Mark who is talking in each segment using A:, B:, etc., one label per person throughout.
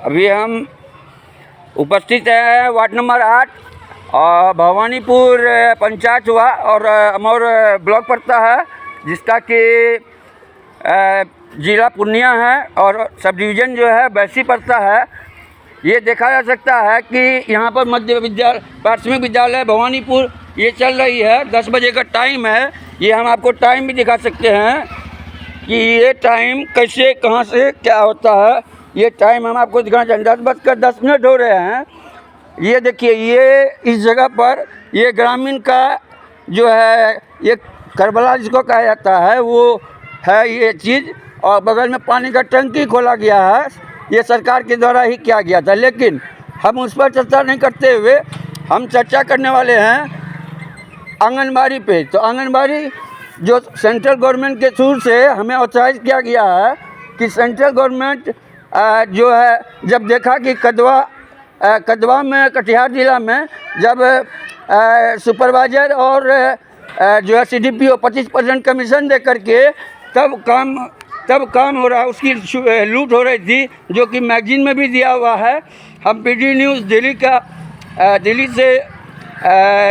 A: अभी हम उपस्थित हैं वार्ड नंबर 8 और भवानीपुर पंचायत हुआ और अमौर ब्लॉक पड़ता है, जिसका कि ज़िला पूर्णिया है और सब डिवीज़न जो है बैसी पड़ता है। ये देखा जा सकता है कि यहाँ पर प्राथमिक विद्यालय भवानीपुर ये चल रही है। 10 बजे का टाइम है। ये हम आपको टाइम भी दिखा सकते हैं कि ये टाइम कैसे कहाँ से क्या होता है। ये टाइम हम आपको दिखाना चाहेंगे। 10:10 हो रहे हैं। ये देखिए, ये इस जगह पर ये ग्रामीण का जो है ये करबला जिसको कहा जाता है वो है ये चीज़, और बगल में पानी का टंकी खोला गया है। ये सरकार के द्वारा ही किया गया था, लेकिन हम उस पर चर्चा नहीं करते हुए हम चर्चा करने वाले हैं आंगनबाड़ी पे। तो आंगनबाड़ी जो सेंट्रल गवर्नमेंट के थ्रू से हमें ऑथराइज किया गया है कि सेंट्रल गवर्नमेंट जो है जब देखा कि कदवा में कटिहार ज़िला में जब सुपरवाइज़र और जो है CDPO 25% कमीशन दे करके तब काम हो रहा, उसकी लूट हो रही थी, जो कि मैगजीन में भी दिया हुआ है। हम PD न्यूज़ दिल्ली से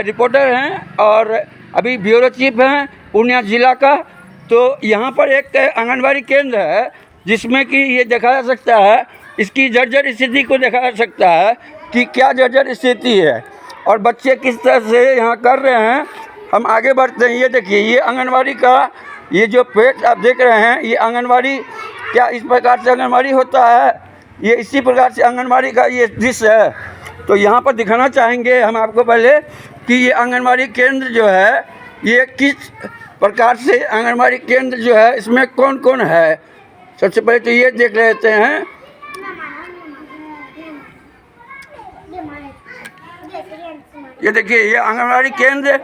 A: रिपोर्टर हैं और अभी ब्यूरो चीफ हैं पूर्णिया ज़िला का। तो यहाँ पर एक आंगनबाड़ी केंद्र है जिसमें कि ये देखा जा सकता है, इसकी जर्जर स्थिति को देखा जा सकता है कि क्या जर्जर स्थिति है और बच्चे किस तरह से यहाँ कर रहे हैं। हम आगे बढ़ते हैं। ये देखिए, ये आंगनबाड़ी का ये जो पेट आप देख रहे हैं, ये आंगनबाड़ी क्या इस प्रकार से आंगनबाड़ी होता है, ये इसी प्रकार से आंगनबाड़ी का ये दृश्य है। तो यहाँ पर दिखाना चाहेंगे हम आपको पहले कि ये आंगनबाड़ी केंद्र जो है ये किस प्रकार से आंगनबाड़ी केंद्र जो है इसमें कौन कौन है। सबसे पहले तो ये देख लेते हैं। ये देखिए, ये आंगनबाड़ी केंद्र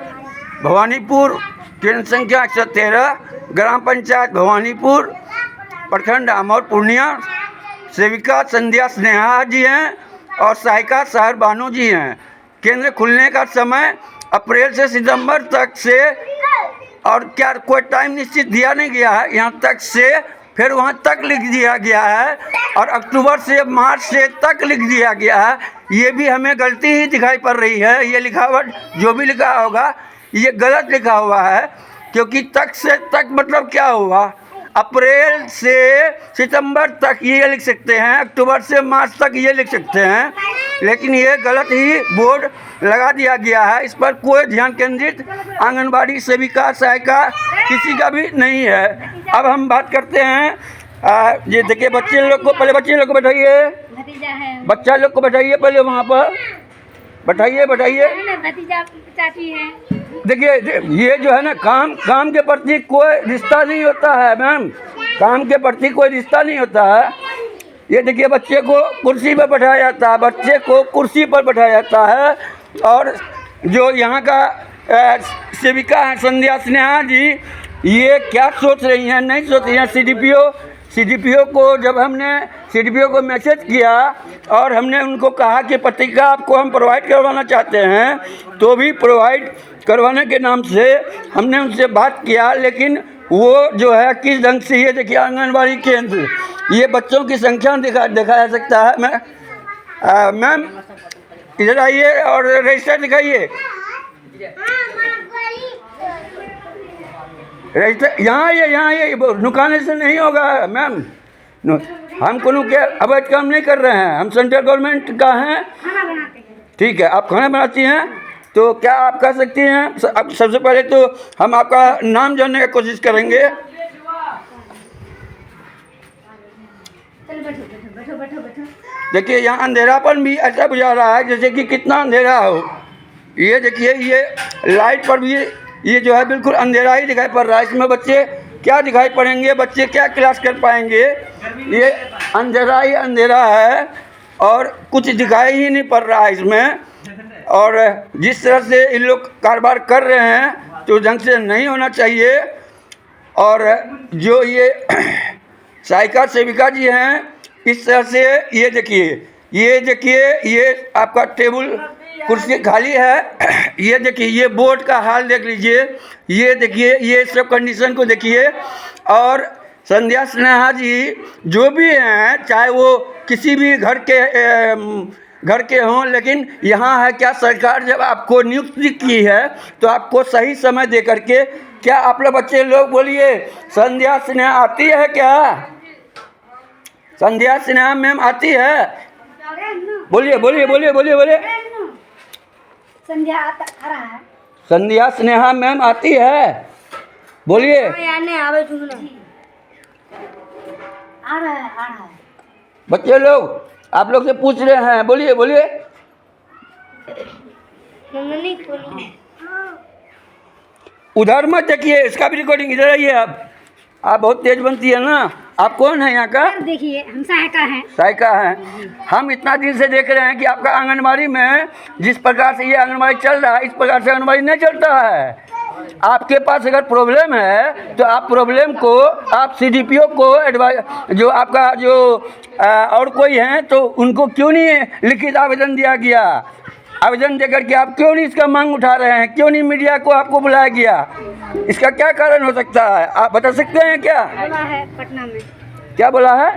A: भवानीपुर, केंद्र संख्या 113, ग्राम पंचायत भवानीपुर, प्रखंड अमौर पूर्णिया। सेविका संध्या स्नेहा जी हैं और सहायिका सहर बानो जी हैं। केंद्र खुलने का समय अप्रैल से सितंबर तक से, और क्या कोई टाइम निश्चित दिया नहीं गया है यहाँ तक से, फिर वहाँ तक लिख दिया गया है, और अक्टूबर से मार्च से तक लिख दिया गया है। ये भी हमें गलती ही दिखाई पड़ रही है। ये लिखावट जो भी लिखा होगा ये गलत लिखा हुआ है, क्योंकि तक से तक मतलब क्या हुआ, अप्रैल से सितंबर तक ये लिख सकते हैं, अक्टूबर से मार्च तक ये लिख सकते हैं, लेकिन ये गलत ही बोर्ड लगा दिया गया है। इस पर कोई ध्यान केंद्रित आंगनबाड़ी सेविका सहायिका किसी का भी नहीं है। अब हम बात करते हैं, ये देखिए बच्चे लोग को बैठाइए, बच्चा लोग को बैठाइए पहले, वहाँ पर बैठाइए। देखिए, ये जो है ना, काम के प्रति कोई रिश्ता नहीं होता है मैम, काम के प्रति कोई रिश्ता नहीं होता है। ये देखिए, बच्चे को कुर्सी पर बैठाया जाता है, और जो यहाँ का सेविका है संध्या स्नेहा जी, ये क्या सोच रही हैं, नहीं सोच रही हैं। CDPO को जब हमने CDPO को मैसेज किया और हमने उनको कहा कि पत्रिका आपको हम प्रोवाइड करवाना चाहते हैं, तो भी प्रोवाइड करवाने के नाम से हमने उनसे बात किया, लेकिन वो जो है किस ढंग से, ये देखिए आंगनबाड़ी केंद्र, ये बच्चों की संख्या देखा जा सकता है। मैम इधर आइए और रजिस्टर दिखाइए। रजिस्टर यहाँ ये नुकाने से नहीं होगा मैम, हम कोनो के अवैध काम नहीं कर रहे हैं, हम सेंट्रल गवर्नमेंट का हैं। ठीक है, आप खाना बनाती हैं, तो क्या आप कर सकती हैं। अब सबसे पहले तो हम आपका नाम जानने की कोशिश करेंगे। देखिए, यहाँ अंधेरापन भी ऐसा बुझा रहा है जैसे कि कितना अंधेरा हो। ये देखिए, ये लाइट पर भी ये जो है बिल्कुल अंधेरा ही दिखाई पड़ रहा है। इसमें बच्चे क्या दिखाई पड़ेंगे, बच्चे क्या क्लास कर पाएंगे। ये अंधेरा ही अंधेरा है और कुछ दिखाई ही नहीं पड़ रहा है इसमें। और जिस तरह से इन लोग कारोबार कर रहे हैं तो ढंग से नहीं होना चाहिए। और जो ये सहायिका सेविका जी हैं, इस तरह से ये देखिए, ये आपका टेबल कुर्सी खाली है। ये देखिए, ये बोर्ड का हाल देख लीजिए, ये देखिए, ये सब कंडीशन को देखिए। और संध्या सिन्हा जी जो भी हैं, चाहे वो किसी भी घर के हों, लेकिन यहाँ है क्या, सरकार जब आपको नियुक्ति की है तो आपको सही समय दे करके, क्या आप लोग बच्चे लोग बोलिए, संध्या सिन्हा आती है क्या? संध्या सिन्हा मैम आती है? बोलिए बोलिए बोलिए बोलिए बोलिए।
B: संध्या आ रहा है।
A: संध्या सिन्हा मैम आती है? बोलिए।
B: आ रहा है।
A: बच्चे लोग आप लोग से पूछ रहे हैं, बोलिए बोलिए। उधर मत देखिए, इसका भी रिकॉर्डिंग इधर आइए। आप बहुत तेज बनती है ना। आप कौन है यहाँ का?
B: देखिए हम सहायिका हैं।
A: सहायिका हैं। हम इतना दिन से देख रहे हैं कि आपका आंगनबाड़ी में जिस प्रकार से ये आंगनबाड़ी चल रहा है, इस प्रकार से आंगनबाड़ी नहीं चलता है। आपके पास अगर प्रॉब्लम है तो आप प्रॉब्लम को आप सीडीपीओ को एडवाइस, जो आपका जो और कोई हैं तो उनको क्यों नहीं लिखित आवेदन दिया गया? आवेदन देकर के आप क्यों नहीं इसका मांग उठा रहे हैं? क्यों नहीं मीडिया को आपको बुलाया गया? इसका क्या कारण हो सकता है, आप बता सकते हैं क्या?
B: बोला है पटना में।
A: क्या बोला है?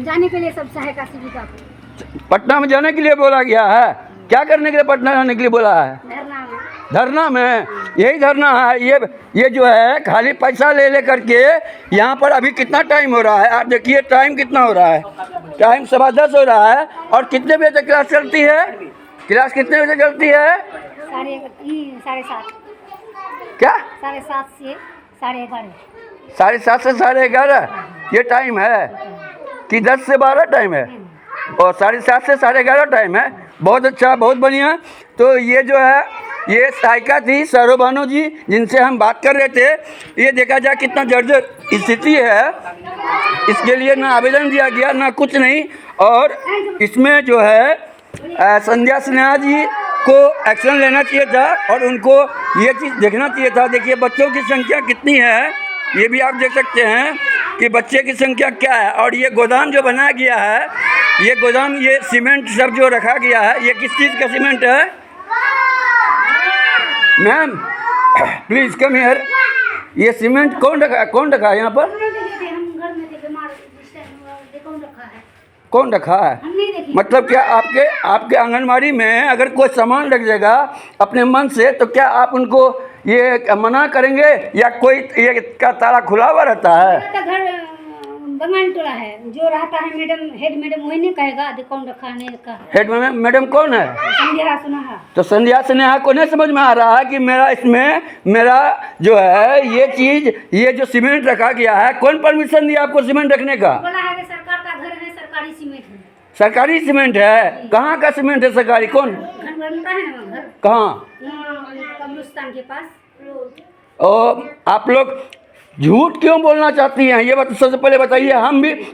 B: जाने के लिए सब सहायिका शिविका को
A: पटना में जाने के लिए बोला गया है। क्या करने के लिए पटना जाने के लिए बोला है?
B: धरना में।
A: धरना में? यही धरना है ये जो है, खाली पैसा ले करके। यहाँ पर अभी कितना टाइम हो रहा है? आप देखिए टाइम कितना हो रहा है। टाइम 10:15 हो रहा है। और कितने बजे तक क्लास चलती है? क्लास कितने बजे चलती है?
B: 7:30।
A: क्या?
B: 7:30 से 11:30।
A: 7:30 से 11:30 ये टाइम है कि 10 से 12 टाइम है? और 7:30 से 11:30 टाइम है। बहुत अच्छा, बहुत बढ़िया। तो ये जो है, ये सहायिका थी सरोबानो जी, जिनसे हम बात कर रहे थे। ये देखा जाए कितना जर्जर स्थिति है। इसके लिए ना आवेदन दिया गया ना कुछ नहीं। और इसमें जो है संध्या सिन्हा जी को एक्शन लेना चाहिए था और उनको ये चीज़ देखना चाहिए था। देखिए बच्चों की संख्या कितनी है, ये भी आप देख सकते हैं कि बच्चे की संख्या क्या है। और ये गोदाम जो बनाया गया है, ये गोदाम, ये सीमेंट सब जो रखा गया है, ये किस चीज़ का सीमेंट है? Ma'am please come here. ये सीमेंट कौन रखा है यहाँ पर? कौन रखा है? मतलब क्या आपके आंगनबाड़ी में अगर कोई सामान लग जाएगा अपने मन से, तो क्या आप उनको ये मना करेंगे या कोई ये का ताला खुला हुआ रहता है?
B: घर बंगाली टोला है, जो रहता है हेड मैडम वही नहीं कहेगा कौन रखा नहीं रखा।
A: हेड मैडम कौन है?
B: संध्या सिन्हा।
A: तो संध्या सिन्हा को नहीं समझ में आ रहा है कि मेरा जो है ये चीज़, ये जो सीमेंट रखा गया है, कौन परमिशन दिया आपको सीमेंट रखने का?
B: बोला है कि सरकार का घर है, सरकारी सीमेंट है।
A: सरकारी सीमेंट है? कहाँ का सीमेंट है सरकारी? कौन
B: घर बनता है ना, घर
A: कहाँ?
B: कब्रिस्तान के पास।
A: और आप लोग झूठ क्यों बोलना चाहती हैं, ये बात सबसे पहले बताइए।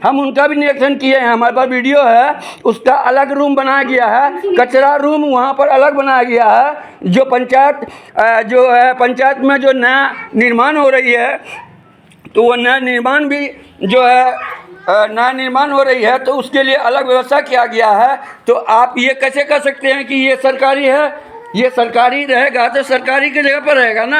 A: हम उनका भी निरीक्षण किए हैं, हमारे पास वीडियो है। उसका अलग रूम बनाया गया है, कचरा रूम वहाँ पर अलग बनाया गया है। जो पंचायत में जो नया निर्माण हो रही है, तो वो नया निर्माण भी जो है नया निर्माण हो रही है, तो उसके लिए अलग व्यवस्था किया गया है। तो आप ये कैसे कह सकते हैं कि ये सरकारी है? ये सरकारी रहेगा तो सरकारी की जगह पर रहेगा ना।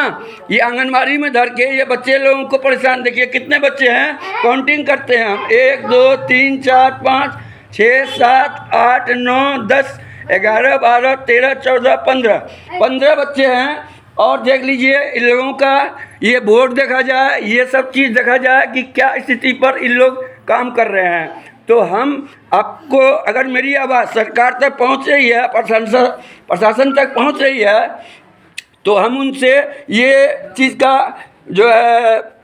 A: ये आंगनबाड़ी में धर के ये बच्चे लोगों को परेशान, देखिए कितने बच्चे हैं, काउंटिंग करते हैं हम, 1 2 3 4 5 6 7 8 9 10 11 12 13 14 15 बच्चे हैं। और देख लीजिए इन लोगों का ये बोर्ड देखा जाए, ये सब चीज़ देखा जाए कि क्या स्थिति पर इन लोग काम कर रहे हैं। तो हम आपको, अगर मेरी आवाज़ सरकार तक पहुंच रही है, प्रशासन तक पहुंच रही है, तो हम उनसे ये चीज़ का जो है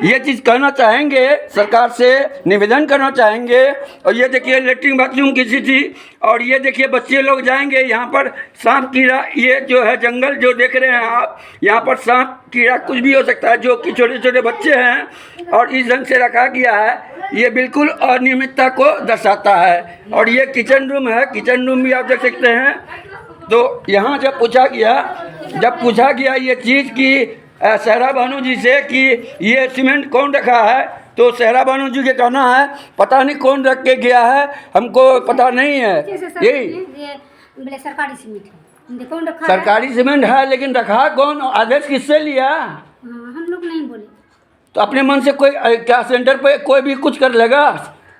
A: ये चीज़ कहना चाहेंगे, सरकार से निवेदन करना चाहेंगे। और ये देखिए लेटरिन बाथरूम की स्थिति, और ये देखिए बच्चे लोग जाएंगे यहाँ पर सांप कीड़ा, ये जो है जंगल जो देख रहे हैं आप, यहाँ पर सांप कीड़ा कुछ भी हो सकता है, जो कि छोटे छोटे बच्चे हैं। और इस ढंग से रखा गया है, ये बिल्कुल अनियमितता को दर्शाता है। और ये किचन रूम है, किचन रूम भी आप देख सकते हैं। तो यहाँ जब पूछा गया ये चीज़ कि सहरा बानो जी से कि ये सीमेंट कौन रखा है, तो सहरा बानो जी के कहना है पता नहीं कौन रख के गया है, हमको पता नहीं है।
B: यही सरकारी सीमेंट है, कौन रखा? सरकारी
A: सीमेंट है, लेकिन रखा कौन? आदेश किससे लिया?
B: हम लोग नहीं बोले।
A: तो अपने मन से कोई क्या सेंटर पे कोई भी कुछ कर लेगा?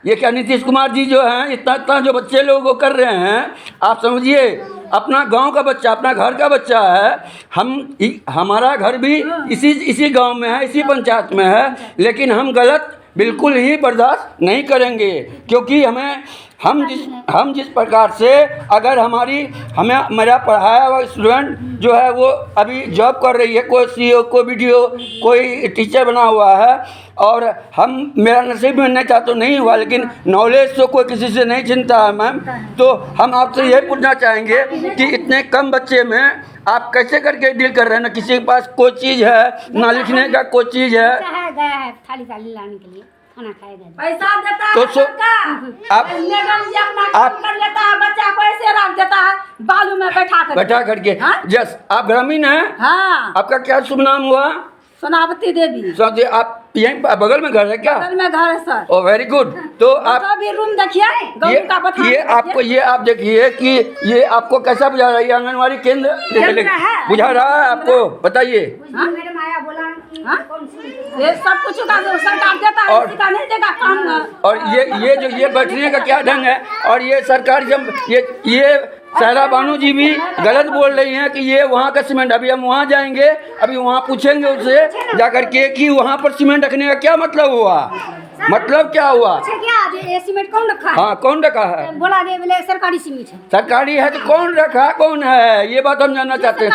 A: ये क्या नीतीश कुमार जी जो हैं इतना इतना जो बच्चे लोग वो कर रहे हैं, आप समझिए अपना गांव का बच्चा, अपना घर का बच्चा है। हमारा घर भी इसी गांव में है, इसी पंचायत में है, लेकिन हम गलत बिल्कुल ही बर्दाश्त नहीं करेंगे, क्योंकि हम जिस प्रकार से अगर हमें मेरा पढ़ाया हुआ स्टूडेंट जो है वो अभी जॉब कर रही है, कोई CEO, कोई BDO, कोई टीचर बना हुआ है, और मेरा नसीब में चाह तो नहीं हुआ, लेकिन नॉलेज तो कोई किसी से नहीं छीनता है मैम। तो हम आपसे यही पूछना चाहेंगे कि इतने कम बच्चे में आप कैसे करके डील कर रहे हैं? ना किसी के पास कोई चीज़ है, ना लिखने का कोई चीज़ है।
B: गया है थाली लाने के लिए, खाना खाएगा,
C: पैसा देता है
A: तो
C: आप मैडम जी अपना काम कर लेता है, बच्चा को ऐसे रख देता है बालू में बैठा करके।
B: हाँ?
A: यस, आप ग्रामीण हैं?
C: हाँ,
A: आपका क्या शुभ नाम हुआ?
C: सोनावती देवी।
A: सोनावती, आप यहीं बगल में घर है क्या?
C: बगल में घर है सर।
A: ओ वेरी गुड। तो आप
C: भी रूम देखिए,
A: ये आप देखिए कि ये आपको कैसा बुझा रहा है? ये आंगनबाड़ी केंद्र
C: है।
A: बुझा रहा है आपको? बताइए।
B: मैडम आया बोला कि कौन सी
C: ये सब कुछ का सरकार देता है, किसी का नहीं देगा काम।
A: और ये बैठने का क्या ढंग है? और ये सरकार जब ये सायरा बानू जी भी गलत बोल रही हैं कि ये वहाँ का सीमेंट, अभी हम वहाँ जाएंगे, अभी वहाँ पूछेंगे उससे जाकर के कि वहाँ पर सीमेंट रखने का क्या मतलब हुआ, मतलब क्या हुआ?
B: क्या ये सीमेंट कौन रखा है?
A: हाँ, कौन रखा है?
B: बोला दे बोले सरकारी सीमेंट है।
A: सरकारी है तो कौन रखा, कौन है, ये बात हम जानना चाहते हैं।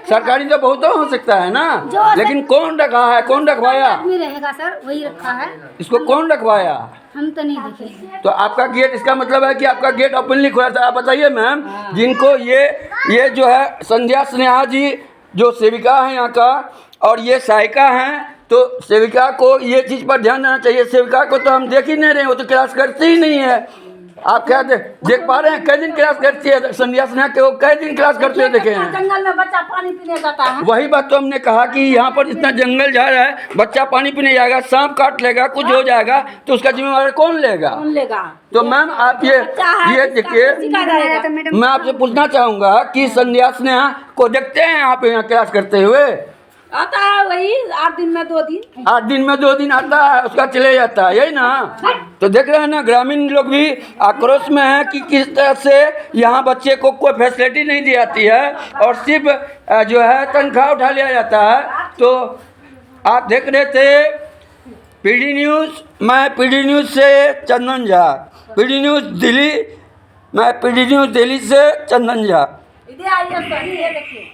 A: सरकारी तो बहुत हो सकता है ना, लेकिन कौन रखा है, कौन रखवाया?
B: आदमी रहेगा सर, वही रखा है।
A: इसको कौन रखवाया?
B: हम तो नहीं देखे।
A: तो आपका गेट, इसका मतलब है कि आपका गेट ओपनली खुला था। आप बताइए मैम, जिनको ये जो है संध्या स्नेहा जी जो सेविका है यहाँ का, और ये सहायिका हैं, तो सेविका को ये चीज़ पर ध्यान देना चाहिए। सेविका को तो हम देख ही नहीं रहे, वो तो क्लास करती ही नहीं है। आप क्या देख पा रहे हैं? कई दिन क्लास करती है संध्या स्नेहा के, वो कई दिन क्लास करते हुए देखे हैं।
C: जंगल में बच्चा पानी पीने जाता है।
A: वही बात तो हमने कहा कि यहाँ पर इतना जंगल जा रहा है, बच्चा पानी पीने जाएगा, सांप काट लेगा, कुछ हो जाएगा, तो उसका जिम्मेवार कौन लेगा? तो मैम आप ये देखिए, मैं आपसे पूछना चाहूँगा कि संध्या स्नेहा को देखते हैं आप यहाँ क्लास करते हुए?
C: आता है वही 8 दिन में 2 दिन,
A: 8 दिन में 2 दिन आता है, उसका चले जाता है, यही ना? तो देख रहे हैं ना, ग्रामीण लोग भी आक्रोश में है कि किस तरह से यहाँ बच्चे को कोई फैसिलिटी नहीं दी जाती है, और सिर्फ जो है तनख्वाह उठा लिया जाता है। तो आप देख रहे थे PD न्यूज़, मैं PD न्यूज़ से चंदन झा, PD न्यूज़ दिल्ली, मैं PD न्यूज़ दिल्ली से चंदन झा।
C: इधर आइए सर, ये देखिए।